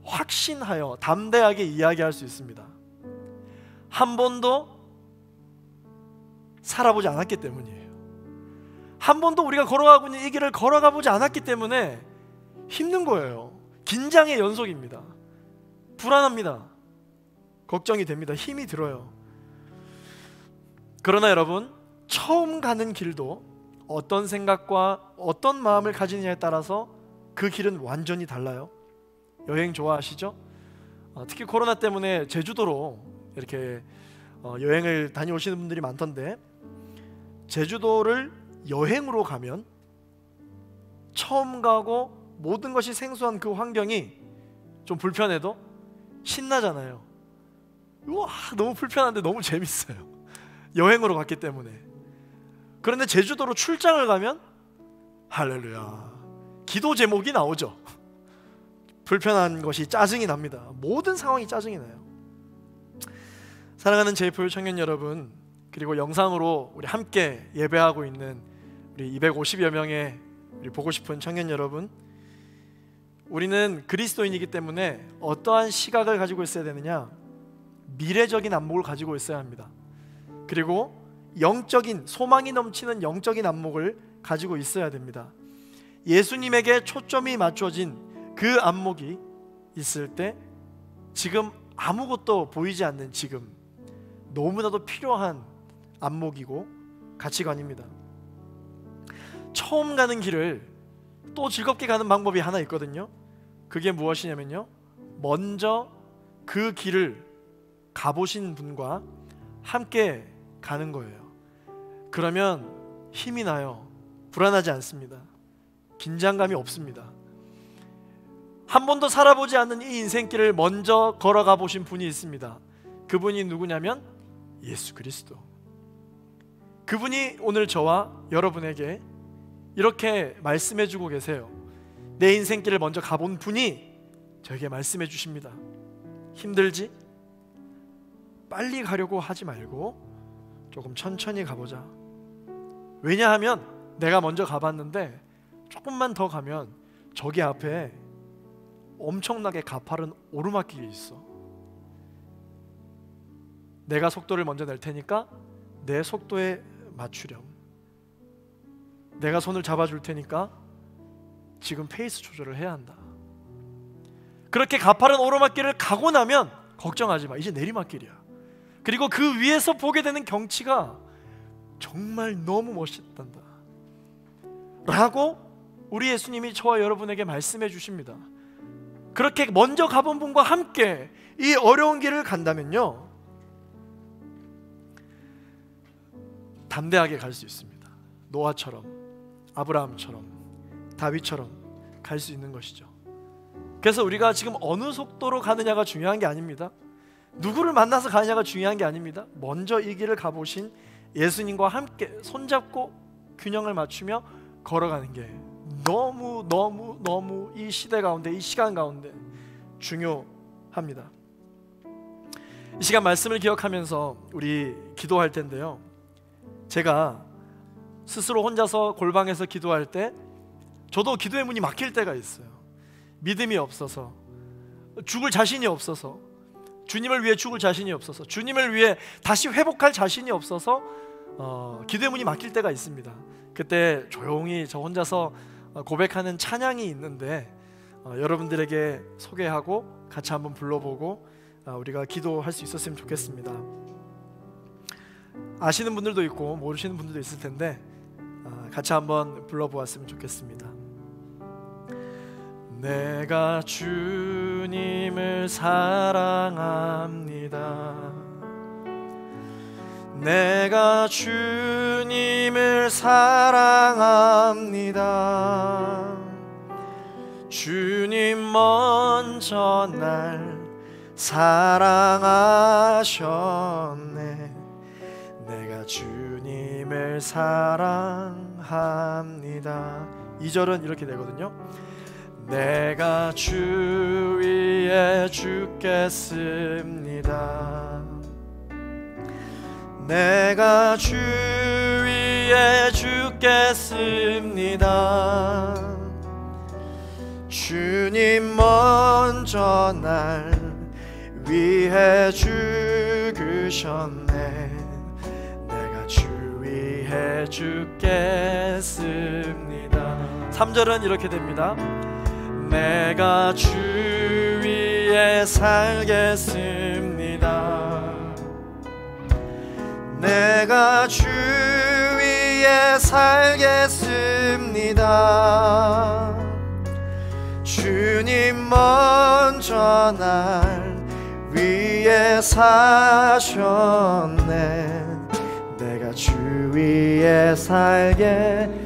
확신하여 담대하게 이야기할 수 있습니다. 한 번도 살아보지 않았기 때문이에요. 한 번도 우리가 걸어가고 있는 이 길을 걸어가 보지 않았기 때문에 힘든 거예요. 긴장의 연속입니다. 불안합니다. 걱정이 됩니다. 힘이 들어요. 그러나 여러분, 처음 가는 길도 어떤 생각과 어떤 마음을 가지느냐에 따라서 그 길은 완전히 달라요. 여행 좋아하시죠? 특히 코로나 때문에 제주도로 이렇게 여행을 다녀오시는 분들이 많던데, 제주도를 여행으로 가면 처음 가고 모든 것이 생소한 그 환경이 좀 불편해도 신나잖아요. 우와, 너무 불편한데 너무 재밌어요. 여행으로 갔기 때문에. 그런데 제주도로 출장을 가면 할렐루야, 기도 제목이 나오죠. 불편한 것이 짜증이 납니다. 모든 상황이 짜증이 나요. 사랑하는 제이풀 청년 여러분, 그리고 영상으로 우리 함께 예배하고 있는 우리 250여 명의 우리 보고 싶은 청년 여러분, 우리는 그리스도인이기 때문에 어떠한 시각을 가지고 있어야 되느냐? 미래적인 안목을 가지고 있어야 합니다. 그리고 영적인, 소망이 넘치는 영적인 안목을 가지고 있어야 됩니다. 예수님에게 초점이 맞춰진 그 안목이 있을 때 지금 아무것도 보이지 않는 지금, 너무나도 필요한 안목이고 가치관입니다. 처음 가는 길을 또 즐겁게 가는 방법이 하나 있거든요. 그게 무엇이냐면요, 먼저 그 길을 가보신 분과 함께 가는 거예요. 그러면 힘이 나요. 불안하지 않습니다. 긴장감이 없습니다. 한 번도 살아보지 않는 이 인생길을 먼저 걸어가 보신 분이 있습니다. 그분이 누구냐면 예수 그리스도. 그분이 오늘 저와 여러분에게 이렇게 말씀해 주고 계세요. 내 인생길을 먼저 가본 분이 저에게 말씀해 주십니다. 힘들지? 빨리 가려고 하지 말고 조금 천천히 가보자. 왜냐하면 내가 먼저 가봤는데 조금만 더 가면 저기 앞에 엄청나게 가파른 오르막길이 있어. 내가 속도를 먼저 낼 테니까 내 속도에 맞추렴. 내가 손을 잡아줄 테니까 지금 페이스 조절을 해야 한다. 그렇게 가파른 오르막길을 가고 나면 걱정하지 마. 이제 내리막길이야. 그리고 그 위에서 보게 되는 경치가 정말 너무 멋있단다 라고 우리 예수님이 저와 여러분에게 말씀해 주십니다. 그렇게 먼저 가본 분과 함께 이 어려운 길을 간다면요, 담대하게 갈 수 있습니다. 노아처럼, 아브라함처럼, 다윗처럼 갈 수 있는 것이죠. 그래서 우리가 지금 어느 속도로 가느냐가 중요한 게 아닙니다. 누구를 만나서 가느냐가 중요한 게 아닙니다. 먼저 이 길을 가보신 예수님과 함께 손잡고 균형을 맞추며 걸어가는 게 너무 이 시대 가운데, 이 시간 가운데 중요합니다. 이 시간 말씀을 기억하면서 우리 기도할 텐데요, 제가 스스로 혼자서 골방에서 기도할 때 저도 기도의 문이 막힐 때가 있어요. 믿음이 없어서, 죽을 자신이 없어서, 주님을 위해 죽을 자신이 없어서, 주님을 위해 다시 회복할 자신이 없어서 기도의 문이 막힐 때가 있습니다. 그때 조용히 저 혼자서 고백하는 찬양이 있는데 여러분들에게 소개하고 같이 한번 불러보고 우리가 기도할 수 있었으면 좋겠습니다. 아시는 분들도 있고 모르시는 분들도 있을 텐데 같이 한번 불러보았으면 좋겠습니다. 내가 주님을 사랑합니다. 내가 주님을 사랑합니다. 주님 먼저 날 사랑하셨네. 내가 주님의 주님을 사랑합니다. 2절은 이렇게 되거든요. 내가 주 위에 죽겠습니다. 내가 주 위에 죽겠습니다. 주님 먼저 날 위해 죽으셨네. 내가 주 위해 죽겠습니다. 3절은 이렇게 됩니다. 내가 주 위에 살겠습니다. 내가 주 위에 살겠습니다. 주님 먼저 날 위에 사셨네. 내가 주 위에 살겠습니다.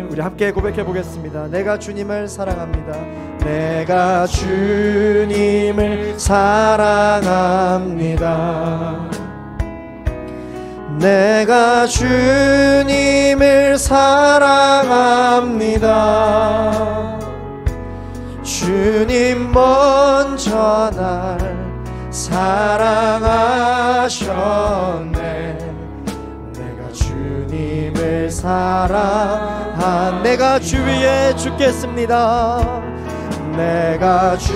우리 함께 고백해 보겠습니다. 내가 주님을 사랑합니다. 내가 주님을 사랑합니다. 내가 주님을 사랑합니다. 주님 먼저 날 사랑하셨네. 내가 주님을 내가 주 위에 죽겠습니다. 내가 주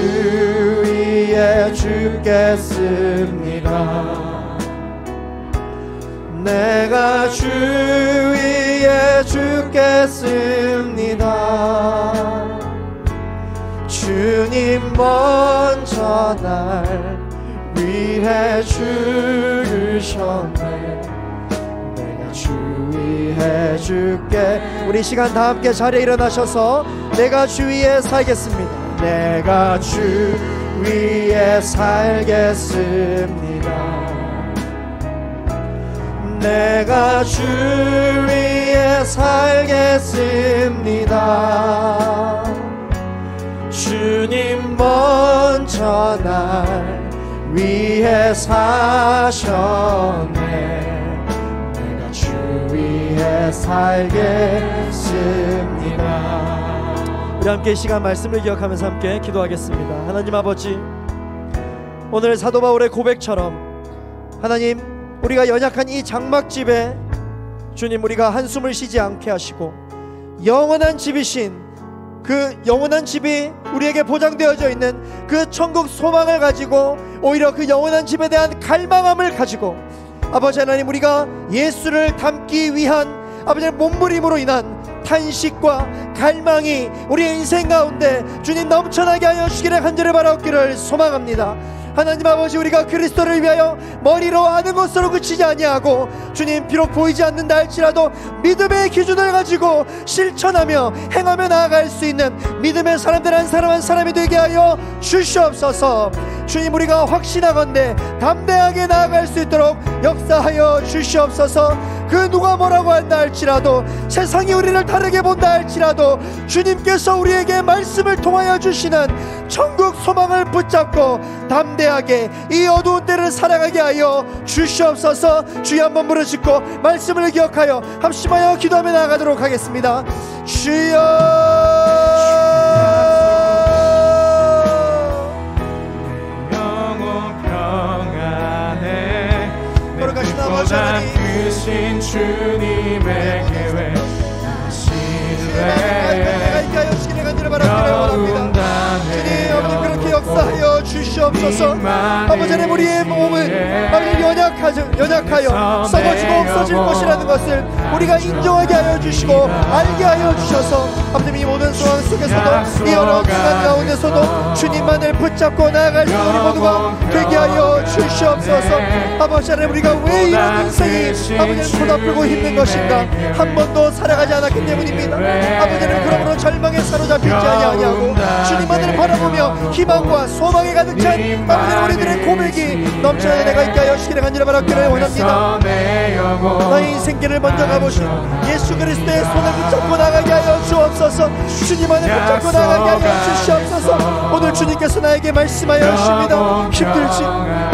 위에 죽겠습니다. 내가 주 위에 죽겠습니다. 주님 먼저 날 위해 죽으셨네. 내가 주 위해 죽게. 우리 시간 다 함께 자리에 일어나셔서 내가 주 위에 살겠습니다. 내가 주 위에 살겠습니다. 내가 주 위에 살겠습니다. 주님 먼저 날 위해 사셨네. 내가 주 위해 살겠습니다. 우리 함께 이 시간 말씀을 기억하면서 함께 기도하겠습니다. 하나님 아버지, 오늘 사도 바울의 고백처럼 하나님, 우리가 연약한 이 장막집에 주님, 우리가 한숨을 쉬지 않게 하시고 영원한 집이신 그 영원한 집이 우리에게 보장되어져 있는 그 천국 소망을 가지고 오히려 그 영원한 집에 대한 갈망함을 가지고 아버지 하나님, 우리가 예수를 닮기 위한 아버지의 몸부림으로 인한 탄식과 갈망이 우리의 인생 가운데 주님 넘쳐나게 하여 주시기를 간절히 바라옵기를 소망합니다. 하나님 아버지, 우리가 그리스도를 위하여 머리로 아는 것으로 그치지 아니하고 주님, 비록 보이지 않는다 할지라도 믿음의 기준을 가지고 실천하며 행하며 나아갈 수 있는 믿음의 사람들 한 사람 한 사람이 되게 하여 주시옵소서. 주님, 우리가 확신하건대 담대하게 나아갈 수 있도록 역사하여 주시옵소서. 그 누가 뭐라고 한다 할지라도, 세상이 우리를 다르게 본다 할지라도 주님께서 우리에게 말씀을 통하여 주시는 천국 소망을 붙잡고 담대하게 이 어두운 때를 살아가게 하여 주시옵소서. 주여 한번 부르짖고 말씀을 기억하여 합심하여 기도하며 나아가도록 하겠습니다. 주여, 거룩하신 아버지 하나님, 크신 주님의 계획 내가 있게 하여 주시기를 간절히 바라기를 원합니다. 주님, 아버지 그렇게 역사하여 주시옵소서. 아버지 하나님, 우리의 몸은 아버지 연약하여 썩어지고 없어질 것이라는 것을 우리가 인정하게 하여 주시고 알게 하여 주셔서 아버지, 이 모든 상황 속에서도 이 어려운 시간 가운데서도 주님만을 붙잡고 나아갈 수 있는 우리 모두가 되게 하여 주시옵소서. 아버지 하나님, 우리가 왜 이런 인생이 아버지 손아프고 힘든 것인가? 한 번도 살아가지 않았기 때문입니다. 아버지는 그러므로 절망에 사로잡히지 아니하고 주님만을 바라보며 희망과 소망에 가득 찬 아버지는 우리들의 고백이 넘쳐나는 내가 있게 하여 주시기를 간절히 바라기를 원합니다. 나의 인생길을 먼저 가보신 예수 그리스도의 손을 붙잡고 나가게 하여 주옵소서. 주님만을 붙잡고 나가게 하여 주시옵소서. 오늘 주님께서 나에게 말씀하여 주십니다. 힘들지?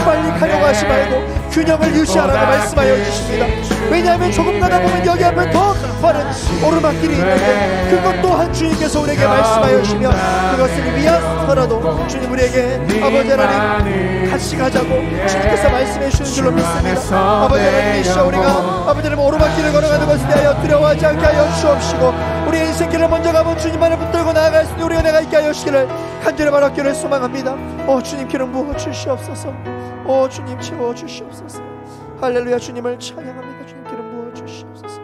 빨리 가려고 하지 말고 균형을 유지하라고 말씀하여 주십니다. 왜냐하면 조금 가다 보면 여기 앞에 더 빠른 오르막길이 있는데 그것 또한 주님께서 우리에게 말씀하여 주시며 그것을 위해서라도 주님 우리에게 아버지 하나님 같이 가자고 주님께서 말씀해 주시는 줄로 믿습니다. 아버지 하나님 이 시간 우리가 아버지 하나님 오르막길을 걸어가는 것에 대하여 두려워하지 않게 하여 주옵시고 우리의 인생길을 먼저 가본 주님만을 붙들고 나아갈 수 있는 우리가 내가 있게 하여 주시기를 간절히 바라기를 소망합니다. 주님 기름 부어 주시옵소서. 주님 채워 주시옵소서. 할렐루야. 주님을 찬양합니다. 주님 기름 부어 주시옵소서.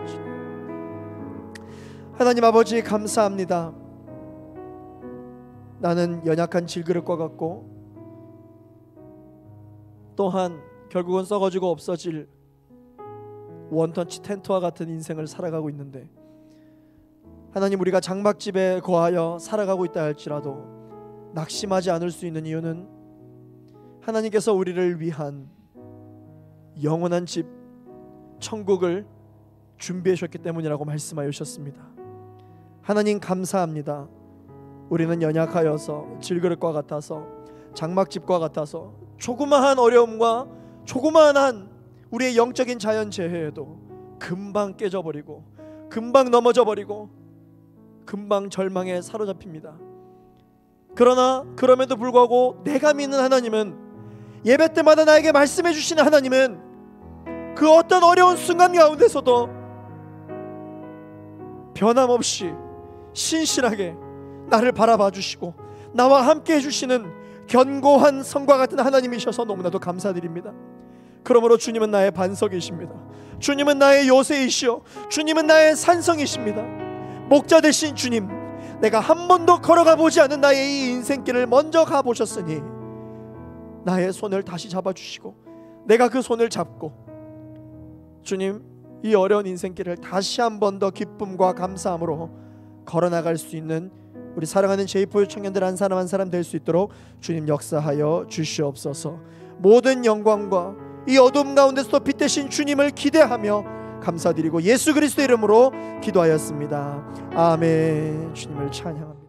하나님 아버지 감사합니다. 나는 연약한 질그릇과 같고 또한 결국은 썩어지고 없어질 원터치 텐트와 같은 인생을 살아가고 있는데 하나님 우리가 장막집에 거하여 살아가고 있다 할지라도 낙심하지 않을 수 있는 이유는 하나님께서 우리를 위한 영원한 집 천국을 준비해 주셨기 때문이라고 말씀하여 주셨습니다. 하나님 감사합니다. 우리는 연약하여서 질그릇과 같아서 장막집과 같아서 조그마한 어려움과 조그마한 우리의 영적인 자연재해에도 금방 깨져버리고 금방 넘어져버리고 금방 절망에 사로잡힙니다. 그러나 그럼에도 불구하고 내가 믿는 하나님은 예배 때마다 나에게 말씀해 주시는 하나님은 그 어떤 어려운 순간 가운데서도 변함없이 신실하게 나를 바라봐 주시고 나와 함께 해주시는 견고한 성과 같은 하나님이셔서 너무나도 감사드립니다. 그러므로 주님은 나의 반석이십니다. 주님은 나의 요새이시오 주님은 나의 산성이십니다. 목자 되신 주님, 내가 한 번도 걸어가 보지 않은 나의 이 인생길을 먼저 가보셨으니 나의 손을 다시 잡아주시고 내가 그 손을 잡고 주님 이 어려운 인생길을 다시 한 번 더 기쁨과 감사함으로 걸어나갈 수 있는 우리 사랑하는 제2포유 청년들 한 사람 한 사람 될 수 있도록 주님 역사하여 주시옵소서. 모든 영광과 이 어둠 가운데서도 빛 대신 주님을 기대하며 감사드리고 예수 그리스도 이름으로 기도하였습니다. 아멘. 주님을 찬양합니다.